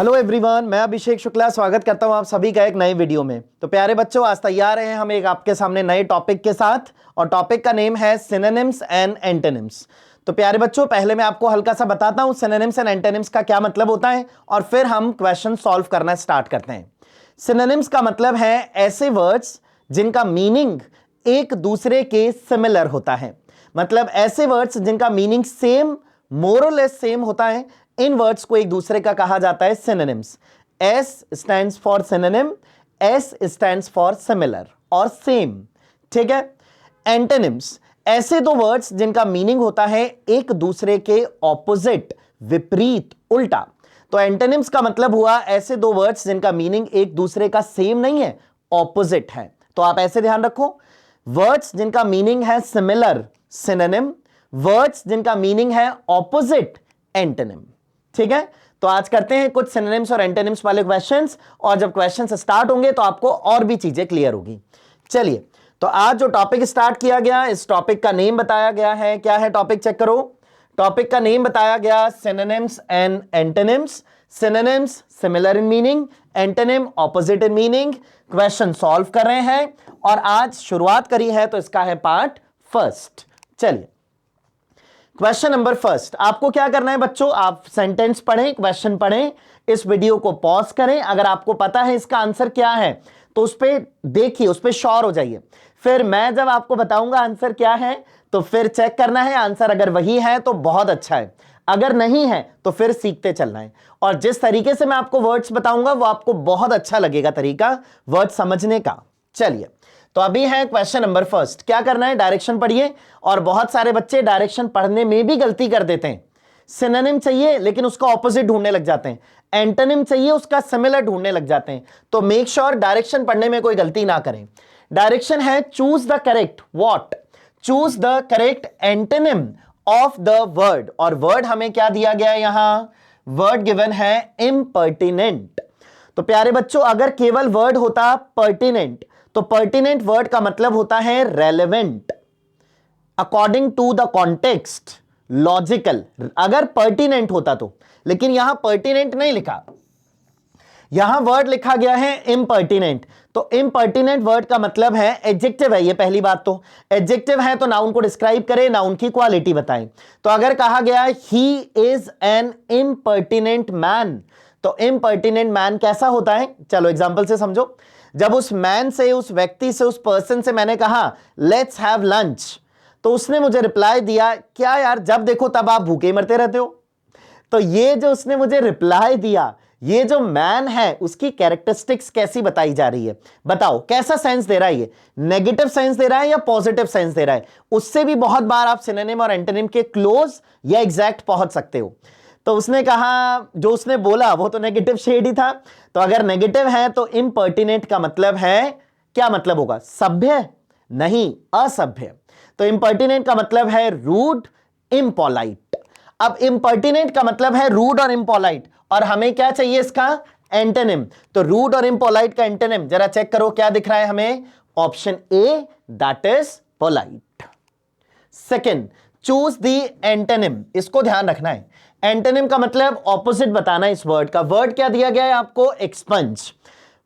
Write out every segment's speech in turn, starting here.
Hello everyone, मैं अभिषेक शुक्ला स्वागत करता हूं आप सभी का एक नए वीडियो में। तो प्यारे बच्चों, आज तैयार हैं हम एक आपके सामने नए टॉपिक के साथ, और टॉपिक का नेम है सिनोनिम्स एंड एंटोनिम्स। तो प्यारे बच्चों, पहले मैं आपको हल्का सा बताता हूं सिनोनिम्स एंड एंटोनिम्स का क्या मतलब होता है, और फिर हम क्वेश्चन सॉल्व करना स्टार्ट करते हैं। सिनोनिम्स का मतलब है ऐसे वर्ड्स जिनका मीनिंग एक दूसरे के सिमिलर होता है, मतलब ऐसे वर्ड्स जिनका मीनिंग सेम, मोर और लेस सेम होता है। इन वर्ड्स को एक दूसरे का कहा जाता है synonyms. S stands for synonym, S stands for similar और सेम। ठीक है। एंटोनिम्स ऐसे दो वर्ड्स जिनका मीनिंग होता है एक दूसरे के ऑपोजिट, विपरीत, उल्टा। तो एंटोनिम्स का मतलब हुआ ऐसे दो वर्ड्स जिनका मीनिंग एक दूसरे का सेम नहीं है, ऑपोजिट है। तो आप ऐसे ध्यान रखो, वर्ड्स जिनका मीनिंग है सिमिलर सिनोनिम, वर्ड्स जिनका मीनिंग है ऑपोजिट एंटोनिम। ठीक है। तो आज करते हैं कुछ सिनोनिम्स और एंटोनिम्स वाले क्वेश्चंस, और जब क्वेश्चंस स्टार्ट होंगे तो आपको और भी चीजें क्लियर होगी। चलिए, तो आज जो टॉपिक स्टार्ट किया गया, इस टॉपिक का नेम बताया गया है। क्या है टॉपिक, चेक करो। टॉपिक का नेम बताया गया synonyms and antonyms. Synonyms similar in meaning, antonym opposite in meaning. Question solve कर रहे हैं, और आज शुरुआत करी है तो इसका है पार्ट फर्स्ट। चलिए, क्वेश्चन नंबर फर्स्ट। आपको क्या करना है बच्चों, आप सेंटेंस पढ़ें, क्वेश्चन पढ़ें, इस वीडियो को पॉज करें। अगर आपको पता है इसका आंसर क्या है तो उस पर देखिए, उस पर श्योर हो जाइए। फिर मैं जब आपको बताऊंगा आंसर क्या है तो फिर चेक करना है आंसर। अगर वही है तो बहुत अच्छा है, अगर नहीं है तो फिर सीखते चलना है। और जिस तरीके से मैं आपको वर्ड्स बताऊंगा वो आपको बहुत अच्छा लगेगा तरीका वर्ड समझने का। चलिए, तो अभी है क्वेश्चन नंबर फर्स्ट। क्या करना है, डायरेक्शन पढ़िए। और बहुत सारे बच्चे डायरेक्शन पढ़ने में भी गलती कर देते हैं। सिनोनिम चाहिए लेकिन उसका ऑपोजिट ढूंढने लग जाते हैं, एंटोनिम चाहिए उसका सिमिलर ढूंढने लग जाते हैं। तो मेक श्योर डायरेक्शन पढ़ने में कोई गलती ना करें। डायरेक्शन है choose the correct what, choose the correct antonym of the word. और वर्ड हमें क्या दिया गया है, यहां वर्ड गिवन है इम्पर्टिनेंट। तो प्यारे बच्चों, अगर केवल वर्ड होता पर्टिनेंट तो पर्टिनेंट वर्ड का मतलब होता है relevant, according to the context, logical, अगर पर्टिनेंट होता तो। लेकिन यहां पर्टिनेंट नहीं लिखा, यहां वर्ड लिखा गया है इम्पर्टिनेंट। तो इम्पर्टिनेंट वर्ड का मतलब है एडजेक्टिव है। ये पहली बात, तो एडजेक्टिव है तो नाउन को डिस्क्राइब करे, नाउन की क्वालिटी बताएं। तो अगर कहा गया he is an impertinent man, तो इम्पर्टिनेंट मैन कैसा होता है, चलो एग्जांपल से समझो। जब उस मैन से, उस व्यक्ति से, उस पर्सन से मैंने कहा लेट्स हैव लंच, तो उसने मुझे रिप्लाई दिया, क्या यार जब देखो तब आप भूखे मरते रहते हो। तो ये जो उसने मुझे रिप्लाई दिया, ये जो मैन है उसकी कैरेक्टरिस्टिक्स कैसी बताई जा रही है, बताओ कैसा सेंस दे रहा है, ये नेगेटिव सेंस दे रहा है या पॉजिटिव सेंस दे रहा है। उससे भी बहुत बार आप सिनोनिम और एंटोनिम के क्लोज या एग्जैक्ट पहुंच सकते हो। तो उसने कहा, जो उसने बोला वो तो नेगेटिव शेड ही था। तो अगर नेगेटिव है तो इम्पर्टिनेंट का मतलब है, क्या मतलब होगा, सभ्य नहीं, असभ्य। तो इम्पर्टिनेंट का मतलब है रूड, इम्पोलाइट। अब इम्पर्टिनेंट का मतलब है रूड और इम्पोलाइट, और हमें क्या चाहिए इसका एंटोनिम। तो रूड और इम्पोलाइट का एंटोनिम जरा चेक करो क्या दिख रहा है हमें, option A, that is polite. Second, choose the antonym, इसको ध्यान रखना है। एंटोनिम का मतलब ऑपोजिट बताना है इस वर्ड का। वर्ड क्या दिया गया है आपको, एक्सपंज।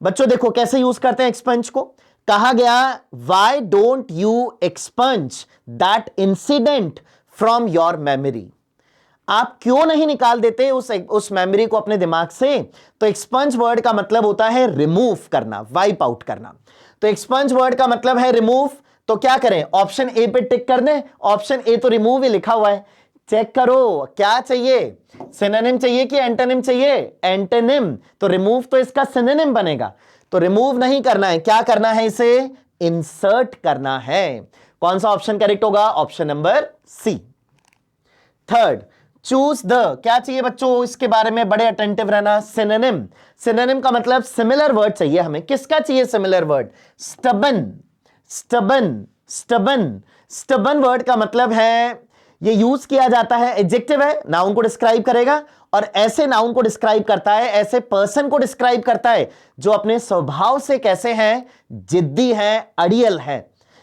बच्चों देखो कैसे यूज करते हैं एक्सपंज को। कहा गया why don't you expunge that incident from your memory, आप क्यों नहीं निकाल देते उस मेमोरी को अपने दिमाग से। तो एक्सपंज वर्ड का मतलब होता है रिमूव करना, वाइप आउट करना। तो एक्सपंज वर्ड का मतलब है रिमूव। तो क्या करें, ऑप्शन ए पे टिक कर दें। ऑप्शन ए तो रिमूव ही लिखा हुआ है। चेक करो क्या चाहिए, सिनोनिम चाहिए कि एंटोनिम चाहिए, एंटोनिम। तो रिमूव तो इसका सिनोनिम बनेगा। तो रिमूव नहीं करना है, क्या करना है, इसे इंसर्ट करना है। कौन सा ऑप्शन करेक्ट होगा, option number C. Third, choose the, क्या चाहिए बच्चों, इसके बारे में बड़े अटेंटिव रहना। सिनोनिम, सिनोनिम का मतलब सिमिलर वर्ड चाहिए हमें। किसका चाहिए similar word, stubborn, stubborn, stubborn. Stubborn word का मतलब है, ये यूज किया जाता है, एडजेक्टिव है, नाउन को डिस्क्राइब करेगा, और ऐसे नाउन को डिस्क्राइब करता है, ऐसे पर्सन को डिस्क्राइब करता है जो अपने स्वभाव से कैसे हैं, जिद्दी है, अड़ियल है।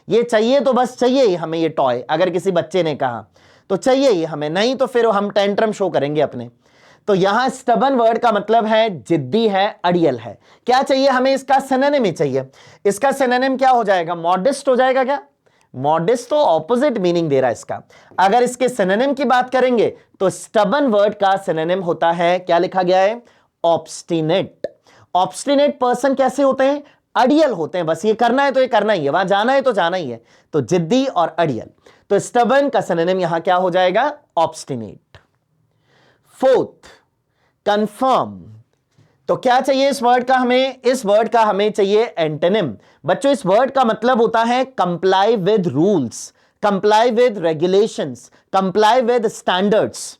ये चाहिए तो बस चाहिए ही हमें ये टॉय, अगर किसी बच्चे ने कहा तो चाहिए ही हमें, नहीं तो फिर हम टेंट्रम शो करेंगे अपने। तो यहां स्टबन वर्ड का मतलब है जिद्दी है, अड़ियल है। क्या चाहिए हमें? इसका सिनोनिम ही चाहिए। इसका सिनोनिम क्या हो जाएगा? मॉडेस्ट हो जाएगा क्या? मॉडेस्ट तो ऑपोजिट मीनिंग दे रहा है इसका। अगर इसके सिनोनिम की बात करेंगे तो स्टबन वर्ड का सिनोनिम होता है, क्या लिखा गया है? ऑब्स्टिनेट। ऑब्स्टिनेट पर्सन कैसे होते हैं? अड़ियल होते हैं। बस ये करना है तो ये करना ही है, वहां जाना है तो जाना ही है। तो जिद्दी और अड़ियल। तो स्टबन का सिनोनिम यहां क्या हो जाएगा? ऑब्स्टिनेट। Fourth, confirm. तो क्या चाहिए इस वर्ड का हमें? इस वर्ड का हमें चाहिए एंटोनिम। बच्चों इस वर्ड का मतलब होता है comply with rules, comply with regulations, comply with standards.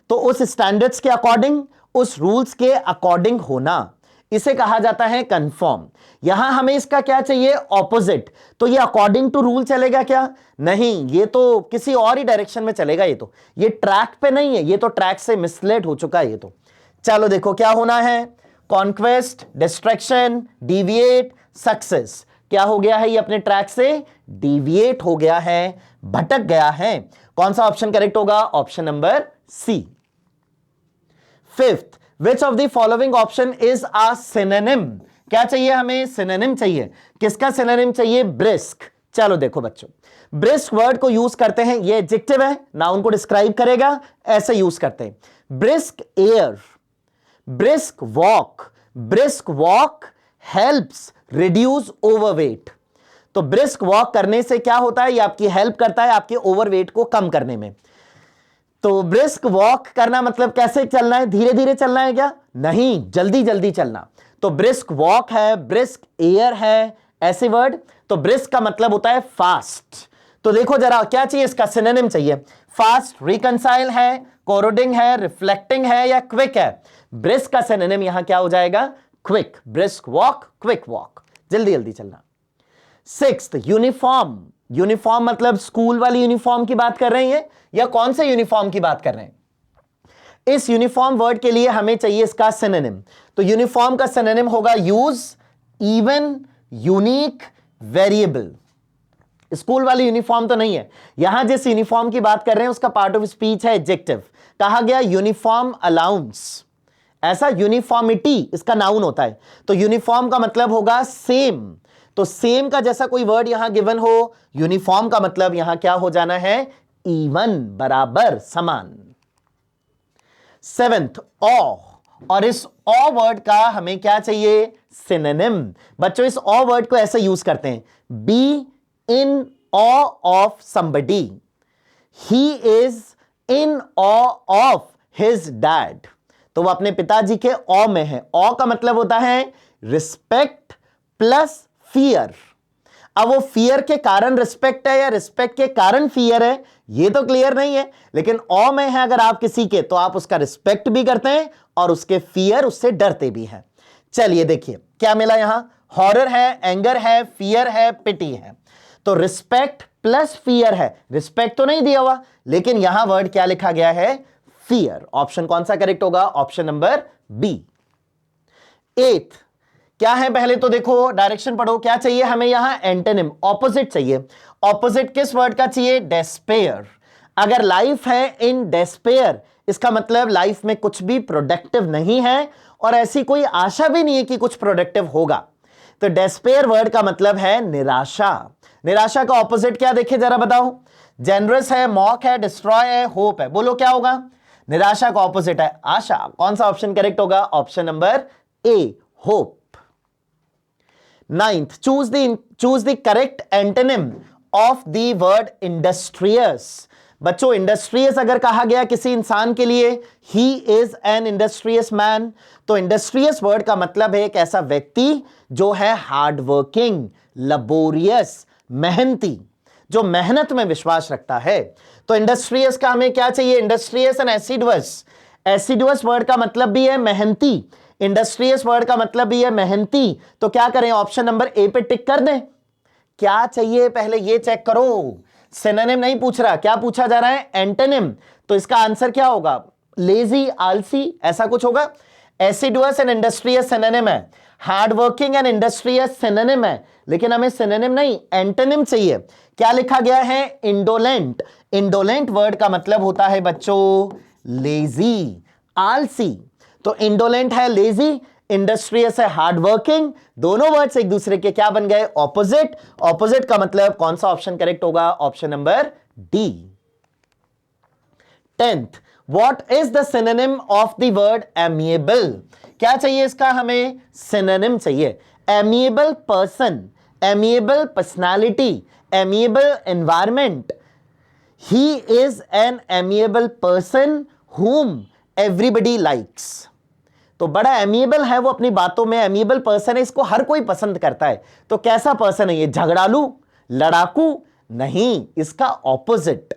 तो उस स्टैंडर्ड्स के अकॉर्डिंग, उस रूल्स के अकॉर्डिंग होना, इसे कहा जाता है कंफर्म। यहां हमें इसका क्या चाहिए? ऑपोजिट। तो ये अकॉर्डिंग टू रूल चलेगा क्या? नहीं, ये तो किसी और ही डायरेक्शन में चलेगा। ये ट्रैक पे नहीं है, ये तो ट्रैक से मिसलेड हो चुका है ये तो। चलो देखो क्या होना है? Conquest, distraction, deviate, success. क्या हो गया है? ये अपने ट्रैक से डिविएट हो गया है, भटक गया है। कौन सा ऑप्शन करेक्ट होगा? Option number C. Fifth, which of the following option is a synonym? क्या चाहिए हमें? सिनोनिम चाहिए। किसका सिनोनिम चाहिए? ब्रिस्क। चलो देखो बच्चों, ब्रिस्क वर्ड को यूज करते हैं, ये एडजेक्टिव है, नाउन को डिस्क्राइब करेगा, ऐसे यूज करते हैं। Brisk air, brisk walk helps reduce overweight। तो brisk walk करने से क्या होता है? ये आपकी हेल्प करता है आपके ओवरवेट को कम करने में। तो brisk walk करना मतलब कैसे चलना है? धीरे धीरे चलना है क्या? नहीं, जल्दी जल्दी चलना। तो brisk walk है, brisk air है, ऐसे वर्ड। तो brisk का मतलब होता है फास्ट। तो देखो जरा क्या चाहिए? इसका सिनोनिम चाहिए। फास्ट रिकंसाइल है, कोरोडिंग है, रिफ्लेक्टिंग है, या क्विक है? ब्रिस्क का सिनोनिम यहां क्या हो जाएगा? Quick. Brisk walk, quick walk, जल्दी जल्दी चलना। Sixth, uniform. यूनिफॉर्म मतलब स्कूल वाली यूनिफॉर्म की बात कर रहे हैं या कौन से यूनिफॉर्म की बात कर रहे हैं? इस यूनिफॉर्म वर्ड के लिए हमें चाहिए इसका सिनोनिम। तो यूनिफॉर्म का सिनोनिम होगा use, even, unique, variable. School वाली यूनिफॉर्म तो नहीं है। यहां जिस यूनिफॉर्म की बात कर रहे हैं उसका पार्ट ऑफ स्पीच है एडजेक्टिव। कहा गया यूनिफॉर्म अलाउंस। ऐसा यूनिफॉर्मिटी इसका नाउन होता है। तो यूनिफॉर्म का मतलब होगा सेम। तो सेम का जैसा कोई वर्ड यहां गिवन हो, यूनिफॉर्म का मतलब यहां क्या हो जाना है? इवन, बराबर, समान। सेवेंथ, ऑ। और इस ऑ वर्ड का हमें क्या चाहिए? सिनोनिम। बच्चों इस ऑ वर्ड को ऐसे यूज करते हैं, B in awe of somebody, he is in awe of his dad। तो वो अपने पिताजी के ऑ में है। ऑ का मतलब होता है रिस्पेक्ट प्लस फियर। अब वो फियर के कारण रिस्पेक्ट है या रिस्पेक्ट के कारण फियर है, ये तो क्लियर नहीं है। लेकिन ऑ में है अगर आप किसी के, तो आप उसका रिस्पेक्ट भी करते हैं और उसके फियर, उससे डरते भी हैं। चलिए देखिए क्या मिला यहां? हॉरर है, एंगर है, फियर है, पिटी है। तो रिस्पेक्ट प्लस फियर है। रिस्पेक्ट तो नहीं दिया हुआ, लेकिन यहां वर्ड क्या लिखा गया है? फियर। ऑप्शन कौन सा करेक्ट होगा? Option number B. एथ, क्या है? पहले तो देखो डायरेक्शन पढ़ो, क्या चाहिए हमें यहां? एंटोनिम, ऑपोजिट चाहिए। ऑपोजिट किस वर्ड का चाहिए? डेस्पेयर। अगर लाइफ है इन डेस्पेयर, इसका मतलब लाइफ में कुछ भी प्रोडक्टिव नहीं है और ऐसी कोई आशा भी नहीं है कि कुछ प्रोडक्टिव होगा। तो डेस्पेयर वर्ड का मतलब है निराशा। निराशा का ऑपोजिट क्या देखे जरा बताओ? जेनरस है, मॉक है, डिस्ट्रॉय है, होप है। बोलो क्या होगा? निराशा का ऑपोजिट है आशा। कौन सा ऑप्शन करेक्ट होगा? Option number A, hope. Ninth, choose the correct antonym of the word industrious. बच्चों इंडस्ट्रियस अगर कहा गया किसी इंसान के लिए, he is an industrious man, तो इंडस्ट्रियस वर्ड का मतलब है एक ऐसा व्यक्ति जो है हार्ड वर्किंग, लबोरियस, मेहनती, जो मेहनत में विश्वास रखता है। तो इंडस्ट्रियस का हमें क्या चाहिए? Industrious and assiduous. Assiduous word का मतलब भी है मेहनती, इंडस्ट्रियस वर्ड का मतलब भी है मेहनती। तो क्या करें? ऑप्शन नंबर ए पे टिक कर दें। क्या चाहिए पहले ये चेक करो। सिनोनिम नहीं पूछ रहा, क्या पूछा जा रहा है? एंटोनिम। तो इसका आंसर क्या होगा? लेजी, आलसी, ऐसा कुछ होगा। एसिडुअस एंड इंडस्ट्रियस सिनोनिम है, hard working and industrious synonym है, लेकिन हमें सिनोनिम नहीं एंटोनिम चाहिए। क्या लिखा गया है? इंडोलेंट। इंडोलेंट वर्ड का मतलब होता है बच्चों लेजी, आलसी, तो इंडोलेंट है लेजी, इंडस्ट्रियस है हार्ड वर्किंग। दोनों वर्ड्स एक दूसरे के क्या बन गए? ऑपोजिट। ऑपोजिट का मतलब कौन सा ऑप्शन करेक्ट होगा? Option number D. 10th, what is the synonym of the word amiable? क्या चाहिए इसका? हमें synonym चाहिए। amiable person, amiable personality, amiable environment. He is an amiable person whom everybody likes. तो बड़ा एमिएबल है वो, अपनी बातों में एमिएबल पर्सन है, इसको हर कोई पसंद करता है। तो कैसा पर्सन है ये? झगड़ालू, लड़ाकू? नहीं, इसका ऑपोजिट।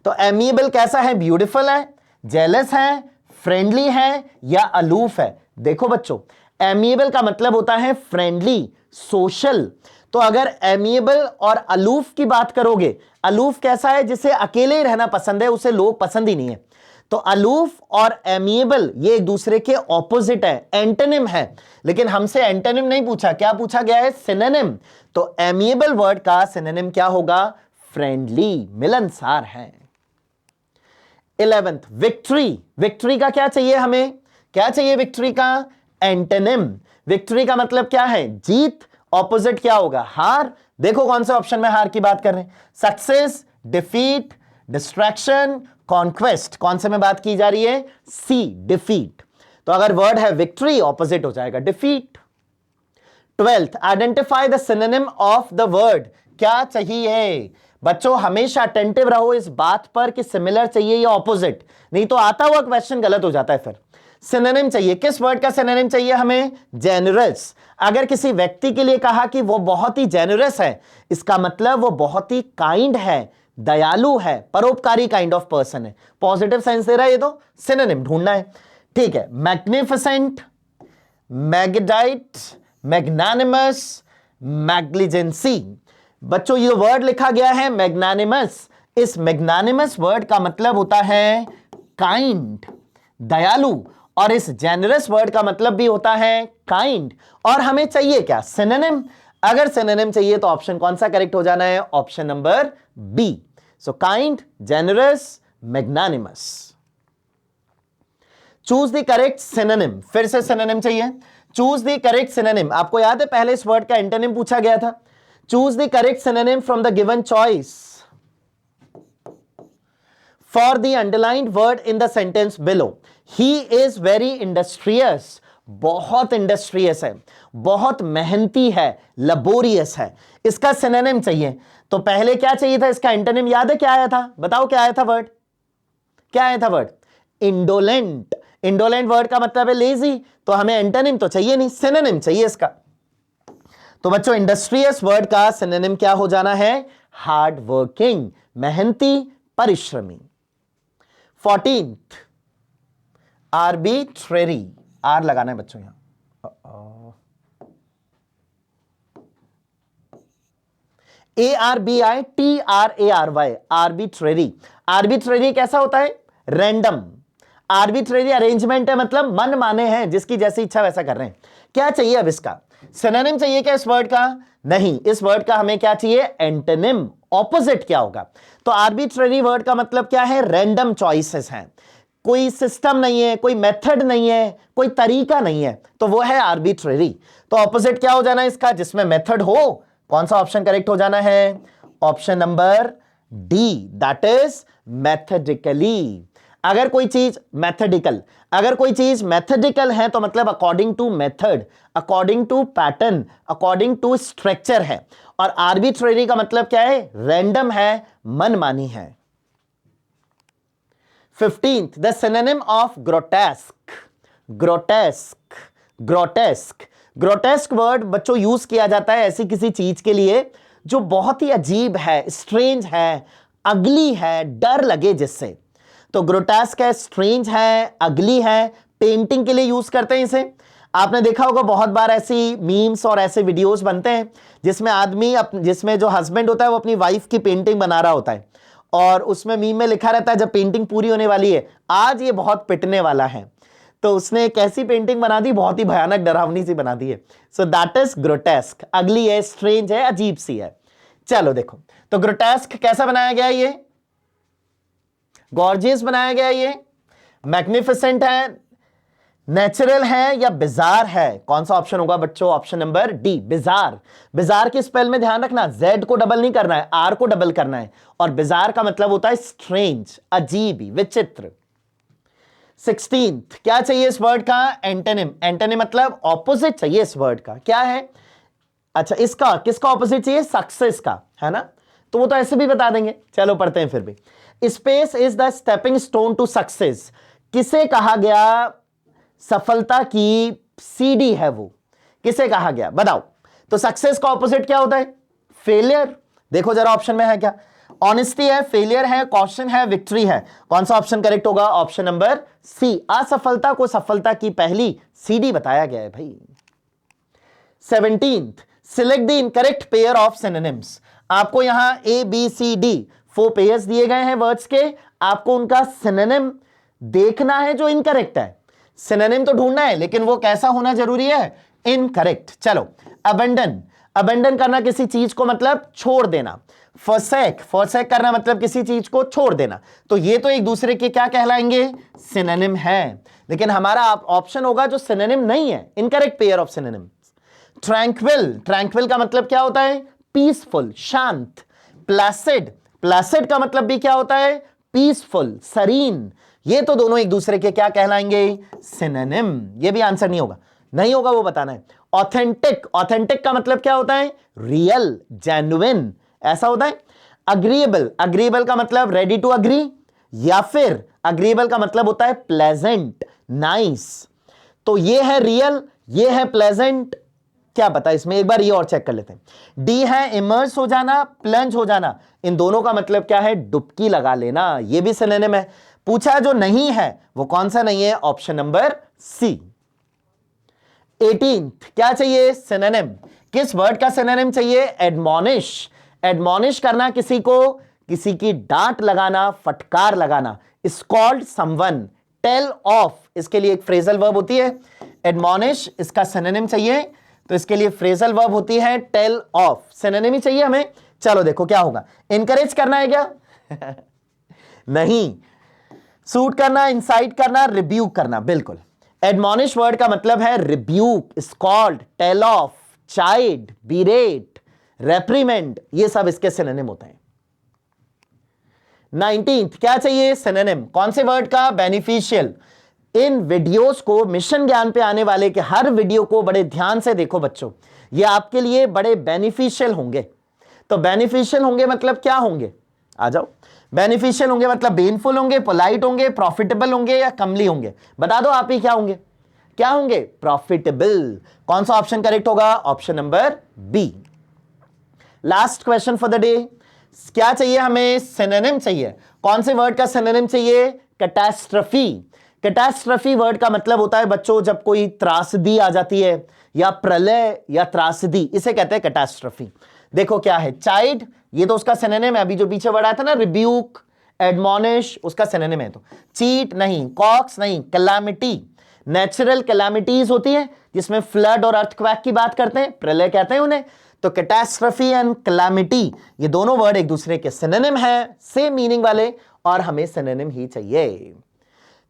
तो एमिएबल कैसा है? ब्यूटीफुल है, जेलस है, फ्रेंडली है या अलूफ है? देखो बच्चों, एमिएबल का मतलब होता है फ्रेंडली, सोशल। तो अगर एमिएबल और अलूफ की बात करोगे, अलूफ कैसा है? जिसे अकेले ही रहना पसंद है, उसे लोग पसंद ही नहीं है। तो अलूफ और एमिएबल ये एक दूसरे के ऑपोजिट है, एंटोनिम है। लेकिन हमसे एंटोनिम नहीं पूछा, क्या पूछा गया है? सिनोनिम। तो एमिएबल वर्ड का सिनोनिम क्या होगा? फ्रेंडली, मिलनसार है। 11th, victory. विक्ट्री का क्या चाहिए हमें? क्या चाहिए विक्ट्री का? एंटोनिम। विक्ट्री का मतलब क्या है? जीत। ऑपोजिट क्या होगा? हार। देखो कौन से ऑप्शन में हार की बात कर रहे हैं? Success, defeat, distraction, conquest. कौन से में बात की जा रही है? सी, डिफीट। तो अगर वर्ड है विक्ट्री, ऑपोजिट हो जाएगा defeat. 12th, identify the synonym of the word. क्या चाहिए बच्चों? हमेशा अटेंटिव रहो इस बात पर कि सिमिलर चाहिए या ऑपोजिट, नहीं तो आता हुआ क्वेश्चन गलत हो जाता है। फिर सिनोनिम चाहिए। किस वर्ड का सिनोनिम चाहिए हमें? जेनरस। अगर किसी व्यक्ति के लिए कहा कि वो बहुत ही जेनरस है, इसका मतलब वो बहुत ही काइंड है, दयालु है, परोपकारी काइंड ऑफ पर्सन है। पॉजिटिव सेंस दे रहा है ये, तो सिनोनिम ढूंढना है। ठीक है, मैग्निफिसेंट, मैगडाइट, मैग्नानिमस, मैग्लिजेंसी। बच्चों ये वर्ड लिखा गया है मैग्नानिमस, इस मैग्नानिमस वर्ड का मतलब होता है काइंड, दयालु, और इस जेनरस वर्ड का मतलब भी होता है काइंड। और हमें चाहिए क्या? सिनोनिम। अगर सिनोनिम चाहिए तो ऑप्शन कौन सा करेक्ट हो जाना है? Option number B. So kind, generous, magnanimous. Choose the correct synonym. फिर से सिनोनिम चाहिए। Choose the correct synonym. आपको याद है पहले इस वर्ड का एंटोनिम पूछा गया था। Choose the correct synonym from the given choice for the underlined word in the sentence below. He is very industrious. बहुत इंडस्ट्रियस है, बहुत मेहनती है, laborious है। इसका सिनोनिम चाहिए। तो पहले क्या चाहिए था? इसका एंटोनिम याद है क्या आया था? बताओ क्या आया था वर्ड? क्या आया था वर्ड? इंडोलेंट। इंडोलेंट वर्ड का मतलब है लेजी, तो हमें एंटोनिम तो चाहिए नहीं, सिनोनिम चाहिए इसका। तो बच्चों इंडस्ट्रियस वर्ड का सिनोनिम क्या हो जाना है? हार्ड वर्किंग, मेहनती, परिश्रमी। 14th, arbitrary. आर लगाना है बच्चों यहां। ARBITRARY, arbitrary. आर्बिट्रेरी कैसा होता है? रैंडम। आर्बिट्रेरी अरेंजमेंट है, मतलब मन माने हैं, जिसकी जैसी इच्छा वैसा कर रहे हैं। क्या चाहिए अब इसका? सिनोनिम चाहिए क्या इस वर्ड का? नहीं, इस वर्ड का हमें क्या चाहिए? एंटोनिम। ऑपोजिट क्या होगा? तो आर्बिट्रेरी वर्ड का मतलब क्या है? रैंडम चॉइसेस हैं, कोई सिस्टम नहीं है, कोई मेथड नहीं है, कोई तरीका नहीं है, तो वो है आर्बिट्रेरी। तो ऑपोजिट क्या हो जाना है इसका? जिसमें मेथड हो। कौन सा ऑप्शन करेक्ट हो जाना है? Option number D, that is methodically. अगर कोई चीज मैथडिकल है तो मतलब according to method, according to pattern, according to structure है। और आर्बिट्रेरी का मतलब क्या है? रैंडम है, मनमानी है। 15th, the synonym of grotesque. Grotesque word बच्चों यूज किया जाता है ऐसी किसी चीज के लिए जो बहुत ही अजीब है, स्ट्रेंज है, अगली है, डर लगे जिससे। तो ग्रोटेस्क है, स्ट्रेंज है, अगली है। पेंटिंग के लिए यूज करते हैं इसे। आपने देखा होगा बहुत बार ऐसी मीम्स और ऐसे वीडियोस बनते हैं जिसमें जो हस्बैंड होता है वो अपनी वाइफ की पेंटिंग बना रहा होता है, और उसमें मीम में लिखा रहता है जब पेंटिंग पूरी होने वाली है, आज ये बहुत पिटने वाला है। तो उसने एक ऐसी पेंटिंग बना दी, बहुत ही भयानक डरावनी सी बना दी है। So that is grotesque. अगली है, स्ट्रेंज है, अजीब सी है। चलो देखो, तो ग्रोटेस्क कैसा बनाया गया? ये गॉर्जियस बनाया गया, ये मैग्निफिसेंट है, नेचुरल है या बिजार है? कौन सा ऑप्शन होगा बच्चों? Option number D, bizarre. Bizarre के स्पेल में ध्यान रखना, जेड को डबल नहीं करना है, आर को डबल करना है, और बिजार का मतलब होता है स्ट्रेंज, अजीब, विचित्र। 16th, क्या चाहिए इस वर्ड का? एंटोनिम। एंटोनिम मतलब ऑपोजिट चाहिए इस वर्ड का। क्या है? अच्छा, इसका किसका ऑपोजिट चाहिए? सक्सेस का, है ना? तो वो तो ऐसे भी बता देंगे, चलो पढ़ते हैं फिर भी। Space is the stepping stone to success. किसे कहा गया सफलता की सीढ़ी है वो? किसे कहा गया बताओ? तो सक्सेस का ऑपोजिट क्या होता है? फेलियर। देखो जरा ऑप्शन में है क्या? ऑनेस्टी है, फेलियर है, कॉशन है, विक्ट्री है। कौन सा ऑप्शन करेक्ट होगा? ऑप्शन नंबर सी, असफलता को सफलता की पहली सीढ़ी बताया गया है भाई। 17th, select the incorrect pair of synonyms. आपको यहां A B C D 4 pairs दिए गए हैं वर्ड्स के, आपको उनका सिनोनिम देखना है जो इनकरेक्ट है। सिनोनिम तो ढूंढना है, लेकिन वो कैसा होना जरूरी है? इनकरेक्ट। चलो, अबंडन। अबंडन करना किसी चीज को मतलब छोड़ देना। फॉरसेक, फॉरसेक करना मतलब किसी चीज को छोड़ देना। तो ये तो एक दूसरे के क्या कहलाएंगे? सिनोनिम है। लेकिन हमारा ऑप्शन होगा जो सिनोनिम नहीं है, incorrect pair of synonym. Tranquil, tranquil का मतलब क्या होता है? पीसफुल, शांत। प्लासिड, प्लासिड का मतलब भी क्या होता है? पीसफुल, सरीन। ये तो दोनों एक दूसरे के क्या कहलाएंगे? सिनोनिम। ये भी आंसर नहीं होगा, नहीं होगा वो बताना है। ऑथेंटिक, ऑथेंटिक का मतलब क्या होता है? रियल, जेन्युइन, ऐसा होता है। अग्रीएबल, अग्रीएबल का मतलब रेडी टू अग्री, या फिर अग्रीएबल का मतलब होता है प्लेजेंट, नाइस। तो ये है रियल, ये है प्लेजेंट, क्या पता इसमें, एक बार ये और चेक कर लेते हैं। डी है इमर्स हो जाना, प्लंज हो जाना। इन दोनों का मतलब क्या है? डुबकी लगा लेना। ये भी सिनोनिम है। पूछा जो नहीं है वो कौन सा नहीं है? ऑप्शन नंबर सी। 18th, क्या चाहिए? सिनोनिम। किस वर्ड का सिनोनिम चाहिए? एडमॉनिश। एडमॉनिश करना किसी को, किसी की डांट लगाना, फटकार लगाना। स्कॉल्ड समवन, टेल ऑफ, इसके लिए एक फ्रेजल वर्ब होती है। एडमॉनिश इसका सिनोनिम चाहिए, तो इसके लिए फ्रेजल वर्ब होती है टेल ऑफ। सिनोनिम ही चाहिए हमें। चलो देखो क्या होगा। इनकरेज करना है क्या? नहीं। सूट करना, इंसाइट करना, रिब्यूक करना, बिल्कुल। एडमॉनिश वर्ड का मतलब है rebuke, scold, tell off, chide, berate, reprimand, ये सब इसके सिनोनिम होते हैं। 19th, क्या चाहिए? सिनोनिम। कौन से वर्ड का? बेनिफिशियल। इन वीडियोस को, मिशन ज्ञान पे आने वाले के हर वीडियो को बड़े ध्यान से देखो बच्चों, ये आपके लिए बड़े बेनिफिशियल होंगे। तो बेनिफिशियल होंगे मतलब क्या होंगे? आ जाओ। बेनिफिशियल होंगे मतलब पेनफुल होंगे, पोलाइट होंगे, प्रॉफिटेबल होंगे, या कमली होंगे? बता दो आप ही क्या होंगे? क्या होंगे? प्रॉफिटेबल। कौन सा ऑप्शन करेक्ट होगा? Option number B. Last question for the day, क्या चाहिए हमें? सिनोनिम चाहिए। कौन से वर्ड का सिनोनिम चाहिए? कैटास्ट्रफी। कैटास्ट्रफी वर्ड का मतलब होता है बच्चों जब कोई त्रासदी आ जाती है, या प्रलय या त्रासदी, इसे कहते हैं कैटास्ट्रफी। देखो क्या है? चाइल्ड, ये तो उसका सिनोनिम है। अभी जो पीछे वर्ड आया था ना, रिब्यूक, एडमॉनिश, उसका सिनोनिम है। तो चीट नहीं, कॉक्स नहीं, कैलामिटी। नेचुरल कैलामिटीज होती है जिसमें फ्लड और अर्थक्वेक की बात करते हैं, प्रलय कहते हैं उन्हें। तो कैटास्ट्रफी एंड कैलामिटी, ये दोनों वर्ड एक दूसरे के सिनोनिम है, सेम मीनिंग वाले, और हमें सिनोनिम ही चाहिए।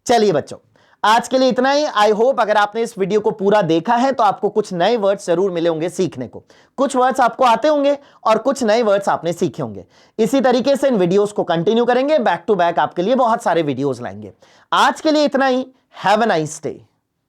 चलिए बच्चों, आज के लिए इतना ही। आई होप अगर आपने इस वीडियो को पूरा देखा है तो आपको कुछ नए वर्ड्स जरूर मिले होंगे सीखने को। कुछ वर्ड्स आपको आते होंगे और कुछ नए वर्ड्स आपने सीखे होंगे। इसी तरीके से इन वीडियोस को कंटिन्यू करेंगे, बैक टू बैक आपके लिए बहुत सारे वीडियोस लाएंगे। आज के लिए इतना ही। Have a nice day.